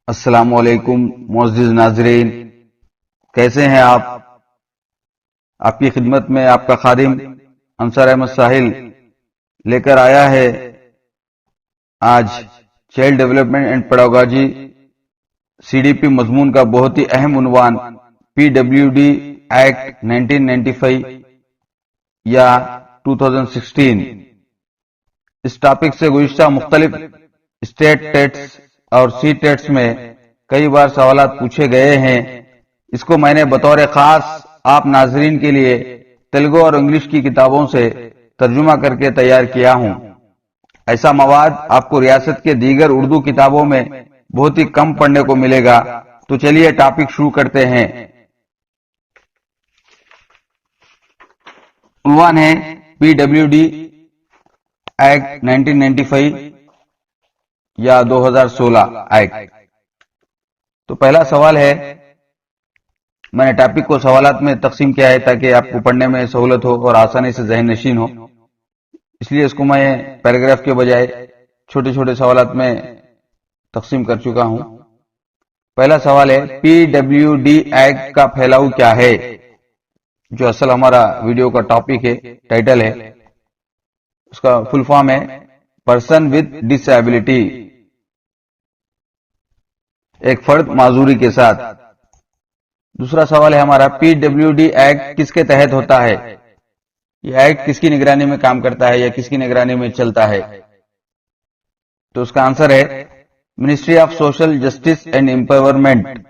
अस्सलामुअलैकुम मुअज़्ज़िज़ नाज़रीन, कैसे हैं आप? आपकी खिदमत में आपका खादिम अंसार अहमद साहिल लेकर आया है आज child development and pedagogy CDP मजमून का बहुत ही अहम उन्वान पीडब्ल्यूडी एक्ट 1995 या 2016। इस टॉपिक से गुज़िश्ता मुख्तलिफ स्टेट टेट्स और सी टेट्स में कई बार सवालात पूछे गए हैं। इसको मैंने बतौर खास आप नाजरीन के लिए तेलुगु और इंग्लिश की किताबों से तर्जुमा करके तैयार किया हूं। ऐसा मवाद आपको रियासत के दीगर उर्दू किताबों में बहुत ही कम पढ़ने को मिलेगा। तो चलिए टॉपिक शुरू करते हैं। उन्वान है पीडब्ल्यूडी एक्ट 1995 या 2016 एक्ट। तो पहला सवाल है, मैंने टॉपिक को सवालात में तकसीम किया है ताकि आपको पढ़ने में सहूलत हो और आसानी से ज़हन नशीन हो, इसलिए इसको मैं पैराग्राफ के बजाय छोटे छोटे सवालात में तकसीम कर चुका हूं। पहला सवाल है, पीडब्ल्यूडी एक्ट का फैलाव क्या है? जो असल हमारा वीडियो का टॉपिक है, टाइटल है, उसका फुल फॉर्म है पर्सन विद डिसेबिलिटी, एक फर्द माजूरी के साथ। दूसरा सवाल है हमारा, पीडब्ल्यूडी एक्ट किसके तहत होता है? यह एक्ट किसकी निगरानी में काम करता है या किसकी निगरानी में चलता है? तो उसका आंसर है ministry of social justice and empowerment.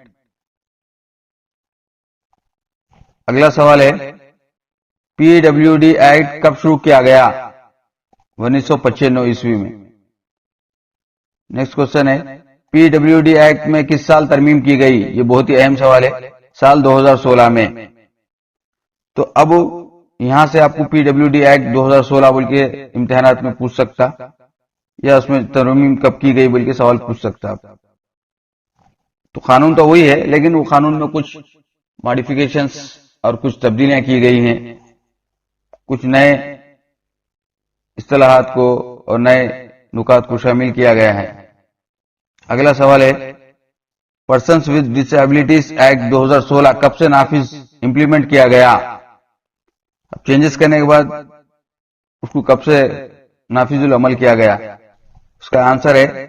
अगला सवाल है, पीडब्ल्यूडी एक्ट कब शुरू किया गया? 1995 ईस्वी में। नेक्स्ट क्वेश्चन है, पीडब्ल्यूडी एक्ट में किस साल तरमीम की गई? ये बहुत ही अहम सवाल है। साल 2016 में। तो अब यहां से आपको पीडब्ल्यूडी एक्ट 2016 बोल के इम्तिहानात में पूछ सकता, या उसमें तरमीम कब की गई बोल के सवाल पूछ सकता। तो कानून तो वही है, लेकिन वो कानून में कुछ मॉडिफिकेशंस और कुछ तब्दीलियां की गई हैं, कुछ नए इस्तिलाहात को और नए नुकात को शामिल किया गया है। अगला सवाल है, पर्सन्स विद डिसेबिलिटीज एक्ट 2016 कब से नाफिज इंप्लीमेंट किया गया? अब चेंजेस करने के बाद उसको कब से नाफिजुल अमल किया गया? उसका आंसर है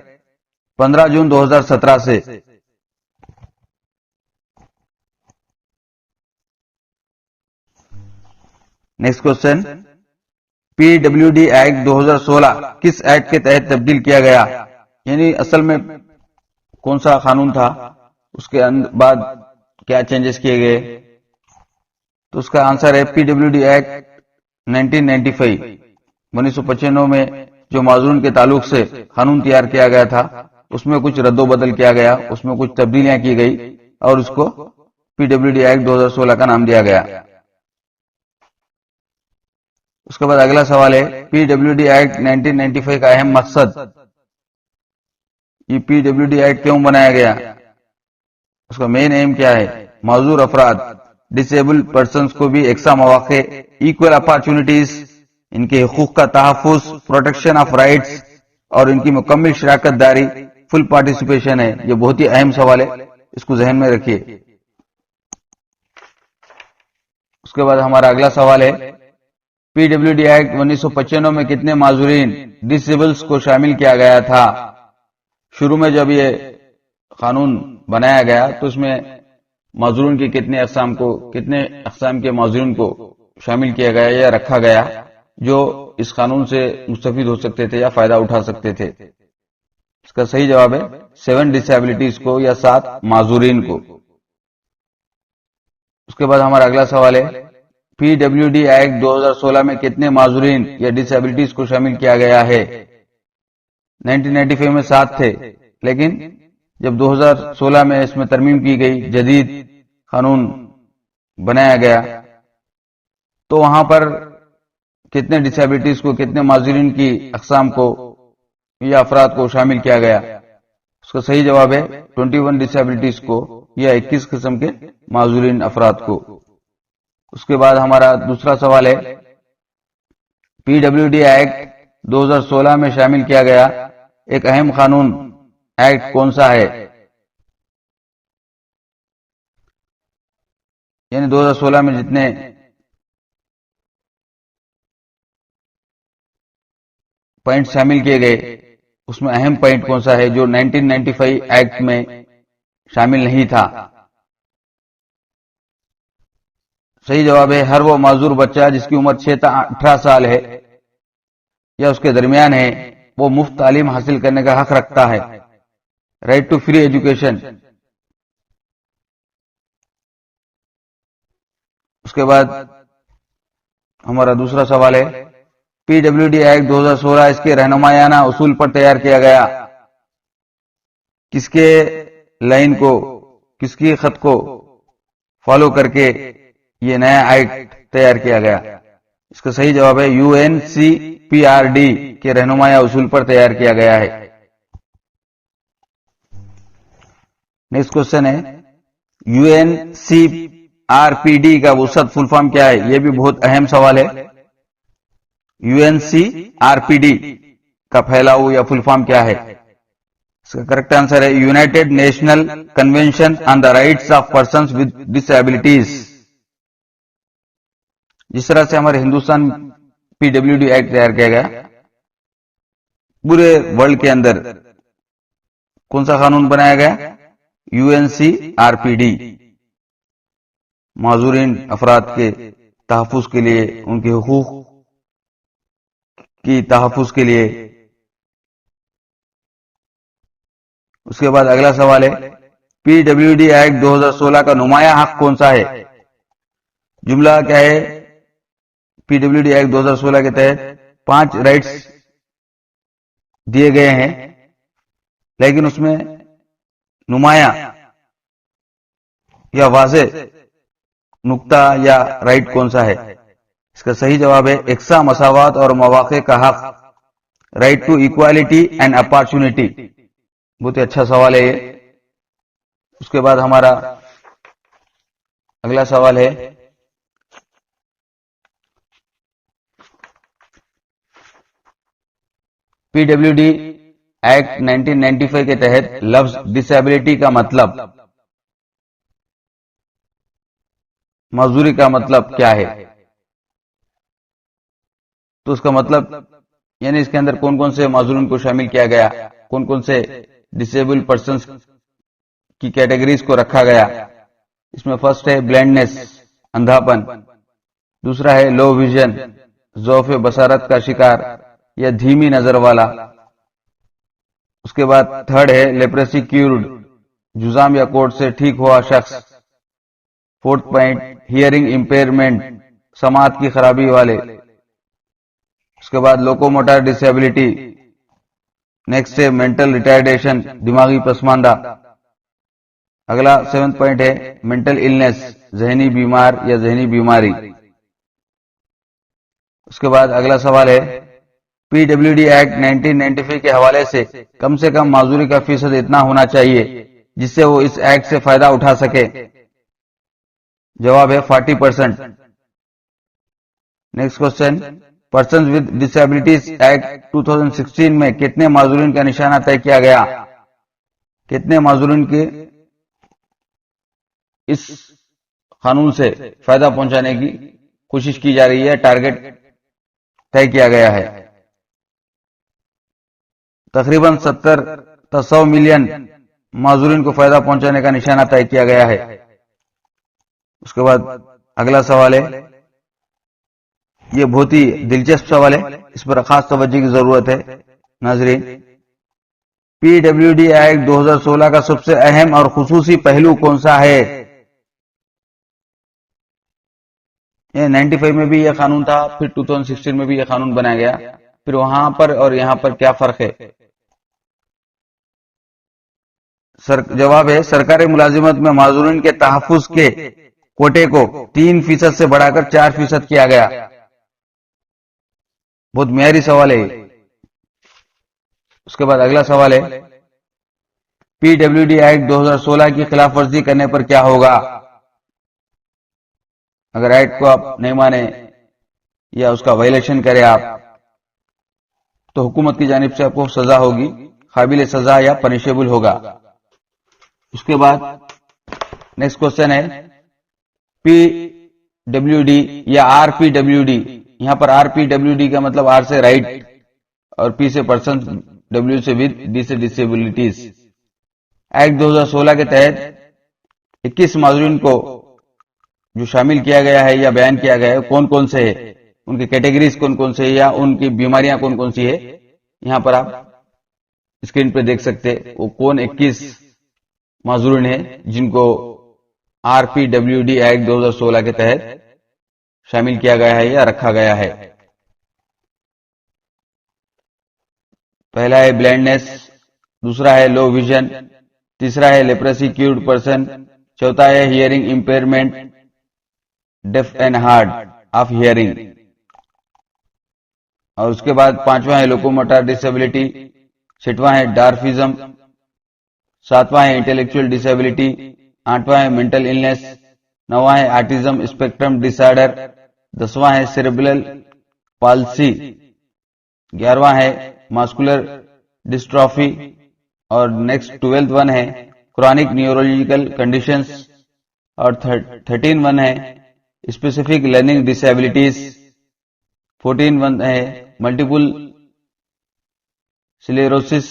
15 जून 2017 से। नेक्स्ट क्वेश्चन, पीडब्ल्यूडी एक्ट 2016 किस एक्ट के तहत तब्दील किया गया? यानी असल में कौन सा कानून था, उसके बाद क्या चेंजेस किए गए? तो उसका आंसर है पीडब्ल्यूडी एक्ट 1995 में जो माजून के ताल्लुक से कानून तैयार किया गया था, उसमें कुछ रद्दोबदल किया गया, उसमें कुछ तब्दीलियां की गई और उसको पीडब्ल्यूडी एक्ट 2016 का नाम दिया गया। उसके बाद अगला सवाल है, पीडब्ल्यूडी एक्ट 1995 का अहम मकसद, ये पीडब्ल्यूडी एक्ट क्यों बनाया गया? उसका मेन एम क्या है? माजूर अफराद, डिसेबल्ड पर्सन्स को भी एकसा मौके, इक्वल अपॉर्चुनिटीज, इनके हुकूक का तहफ़्फ़ुज़, प्रोटेक्शन ऑफ राइट्स और इनकी मुकम्मल शराकत दारी, फुल पार्टिसिपेशन है। ये बहुत ही अहम सवाल है, इसको जहन में रखिए। उसके बाद हमारा अगला सवाल है, पीडब्ल्यूडी एक्ट 1995 में कितने माजूरीन डिसेबल्स को शामिल किया गया था? शुरू में जब ये कानून बनाया गया तो उसमें माजूरीन के कितने अक़साम के माजूरीन को शामिल किया गया या रखा गया जो इस कानून से मुस्तफीद हो सकते थे या फायदा उठा सकते थे? इसका सही जवाब है 7 डिसेबिलिटीज को या 7 माजूरीन को। उसके बाद हमारा अगला सवाल है, पीडब्ल्यूडी एक्ट 2016 में कितने माजूरीन या डिसेबिलिटीज को शामिल किया गया है? 1995 में 7 थे, लेकिन जब 2016 में इसमें तरमीम की गई, जदीद कानून बनाया गया, तो वहां पर कितने डिसेबिलिटीज को, कितने माजूरीन की अक़साम को या अफराद को शामिल किया गया? उसका सही जवाब है 21 डिसेबिलिटीज को या 21 किस्म के माजूरीन अफराद को। उसके बाद हमारा दूसरा सवाल है, पीडब्ल्यूडी एक्ट 2016 में शामिल किया गया एक अहम कानून एक्ट कौन सा है? यानी 2016 में जितने पॉइंट शामिल किए गए उसमें अहम पॉइंट कौन सा है जो 1995 एक्ट में शामिल नहीं था? सही जवाब है हर वो माजूर बच्चा जिसकी उम्र 6 से 18 साल है या उसके दरमियान है वो मुफ्त तालीम हासिल करने का हक रखता है। Right to free education. उसके बाद हमारा दूसरा सवाल है पीडब्ल्यूडी एक्ट 2016 इसके रहनुमायाना उसूल पर तैयार किया गया। किसके लाइन को, किसकी खत को फॉलो करके ये नया एक्ट तैयार किया गया? इसका सही जवाब है यूएनसीपीआरडी के रहनुमाया उसूल पर तैयार किया गया है। नेक्स्ट क्वेश्चन है यूएनसीआरपीडी का वसत फुल फॉर्म क्या है? यह भी बहुत अहम सवाल है। यूएनसीआरपीडी का फैलाव या फुल फॉर्म क्या है? इसका करेक्ट आंसर है United national convention on the rights of persons with disabilities. जिस तरह से हमारे हिंदुस्तान पीडब्ल्यूडी एक्ट तैयार किया गया, पूरे वर्ल्ड के अंदर कौन सा कानून बनाया गया? यूएनसीआरपीडी। माजूरीन अफराद के तहफ्फुज के लिए, उनके हुकूक की तहफ्फुज के लिए। उसके बाद अगला सवाल है पीडब्ल्यूडी एक्ट 2016 का नुमाया हक कौन सा है? जुमला क्या है? पीडब्ल्यूडी एक्ट 2016 के तहत 5 राइट्स दिए गए हैं, लेकिन उसमें नुमाया या वाज़े नुक्ता या राइट कौन सा है? इसका सही जवाब है इक्सा मसावत और मौक़े का हक, right to equality and opportunity. बहुत ही अच्छा सवाल है ये। उसके बाद हमारा अगला सवाल है पीडब्ल्यूडी एक्ट 1995 के तहत लफ्ज डिसेबिलिटी का मतलब, मजदूरी का मतलब क्या है? तो उसका मतलब यानी इसके अंदर कौन कौन से माजूरीन को शामिल किया गया, कौन कौन से डिसेबल पर्सन्स की कैटेगरीज को रखा गया। इसमें फर्स्ट है ब्लाइंडनेस, अंधापन। दूसरा है लो विजन, ज़ौफ़ बसारत का शिकार या धीमी नजर वाला। उसके बाद थर्ड है लेप्रेसी क्यूर्ड, जुजाम या कोट से ठीक हुआ शख्स। फोर्थ पॉइंट हियरिंग इंपेयरमेंट, समात की खराबी वाले। उसके बाद लोकोमोटर डिसेबिलिटी। नेक्स्ट है मेंटल रिटार्डेशन, दिमागी पसमानदा। अगला 7th पॉइंट है मेंटल इलनेस, जहनी बीमार या जहनी बीमारी। उसके बाद अगला सवाल है पीडब्ल्यूडी एक्ट 1995 के हवाले से कम माजूरी का फीसद इतना होना चाहिए जिससे वो इस एक्ट से फायदा उठा सके। जवाब है 40%। Next question persons with disabilities act 2016 में कितने माजूरीन का निशाना तय किया गया? कितने माजूरीन के इस कानून से फायदा पहुंचाने की कोशिश की जा रही है, टारगेट तय किया गया है? तकरीबन 70 से 100 मिलियन माजूरीन को फायदा पहुंचाने का निशाना तय किया गया है। उसके बाद अगला सवाल है, यह बहुत ही दिलचस्प सवाल है, इस पर खास तवज्जो की जरूरत है नाजरीन। पीडब्ल्यूडी एक्ट 2016 का सबसे अहम और खुसूसी पहलू कौन सा है? ये 95 में भी यह कानून था, फिर 2016 में भी यह कानून बनाया गया, फिर वहां पर और यहां पर क्या फर्क है? जवाब है सरकारी मुलाजिमत में माजूरीन के तहफ्फुज के कोटे को 3% से बढ़ाकर 4% किया गया। बहुत मियारी सवाल है। उसके बाद अगला सवाल है पीडब्ल्यूडी एक्ट 2016 की खिलाफ वर्जी करने पर क्या होगा? अगर एक्ट को आप नहीं माने या उसका वायलेशन करें आप, तो हुकूमत की जानिब से आपको सजा होगी, काबिल सजा या पनिशेबल होगा। उसके बाद नेक्स्ट क्वेश्चन है PWD या RPWD। यहाँ पर RPWD का मतलब R से राइट और P से पर्सन, W से विद, D से डिसेबिलिटीज। एक्ट 2016 के तहत 21 माजूरीन को जो शामिल किया गया है या बयान किया गया है कौन कौन से है, उनकी कैटेगरीज कौन कौन से है या उनकी बीमारियां कौन कौन सी है, यहां पर आप स्क्रीन पे देख सकते हैं वो कौन 21 माजूरीन है जिनको RPWD एक्ट 2016 के तहत शामिल किया गया है या रखा गया है। पहला है ब्लाइंडनेस, दूसरा है लो विजन, तीसरा है लेप्रेसी क्यूर्ड पर्सन, चौथा है hearing impairment, deaf and hard of hearing, और उसके बाद पांचवा है लोकोमोटर डिसेबिलिटी, छठवां है डार्फिज्म, सातवां है इंटेलेक्चुअल डिसेबिलिटी, आठवां है मेंटल इलनेस, नौवां है ऑटिज्म स्पेक्ट्रम डिसऑर्डर, दसवां है सेरेब्रल पाल्सी, 11वां है मस्कुलर डिस्ट्रॉफी, और नेक्स्ट 12th वन है क्रॉनिक न्यूरोलॉजिकल कंडीशंस, और 13 वन है स्पेसिफिक लर्निंग डिसेबिलिटीज, 14 वन है मल्टीपल स्क्लेरोसिस,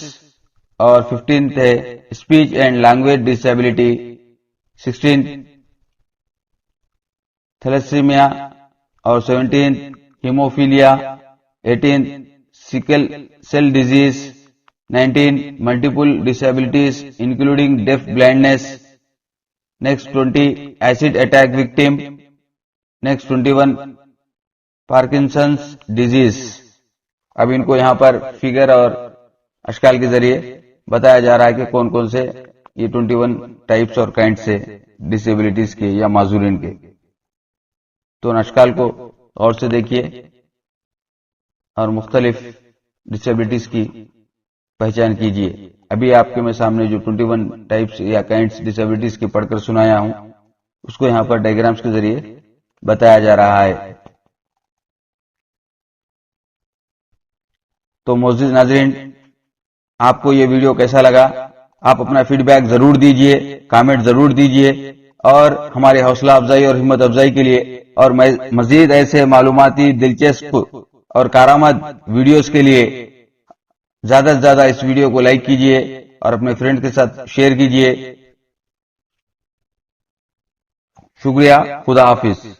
और 15th है speech and language disability, 16 thalassaemia, और 17 haemophilia, 18 sickle cell disease, 19 multiple disabilities including deaf blindness, next 20 acid attack victim, next 21 Parkinson's disease. अब इनको यहाँ पर फिगर और अशकाल के जरिए बताया जा रहा है कि कौन कौन से ये 21 टाइप्स और काइंड से डिसेबिलिटीज के या माजूरीन के। तो अशकाल को और से देखिए और मुख्तलिफ डिसेबिलिटीज की पहचान कीजिए। अभी आपके मैं सामने जो 21 टाइप्स या काइंड्स डिसेबिलिटीज के पढ़कर सुनाया हूं उसको यहाँ पर डायग्राम्स के जरिए बताया जा रहा है। तो मोअज़्ज़िज़ नाज़रीन, आपको ये वीडियो कैसा लगा? आप अपना फीडबैक जरूर दीजिए, कमेंट जरूर दीजिए, और हमारे हौसला अफजाई और हिम्मत अफजाई के लिए और मजीद ऐसे मालूमाती, दिलचस्प और कारामद वीडियोस के लिए ज्यादा से ज्यादा इस वीडियो को लाइक कीजिए और अपने फ्रेंड के साथ शेयर कीजिए। शुक्रिया, खुदा हाफिज।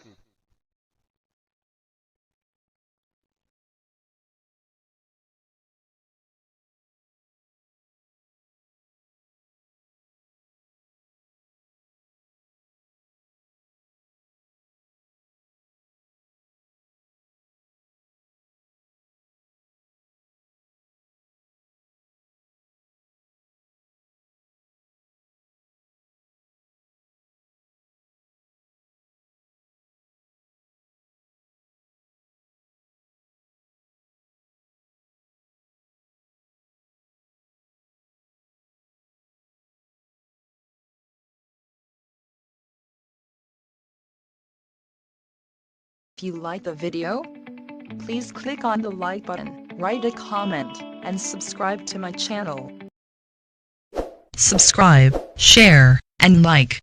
If you like the video, please click on the like button, write a comment, and subscribe to my channel. Subscribe, share, and like.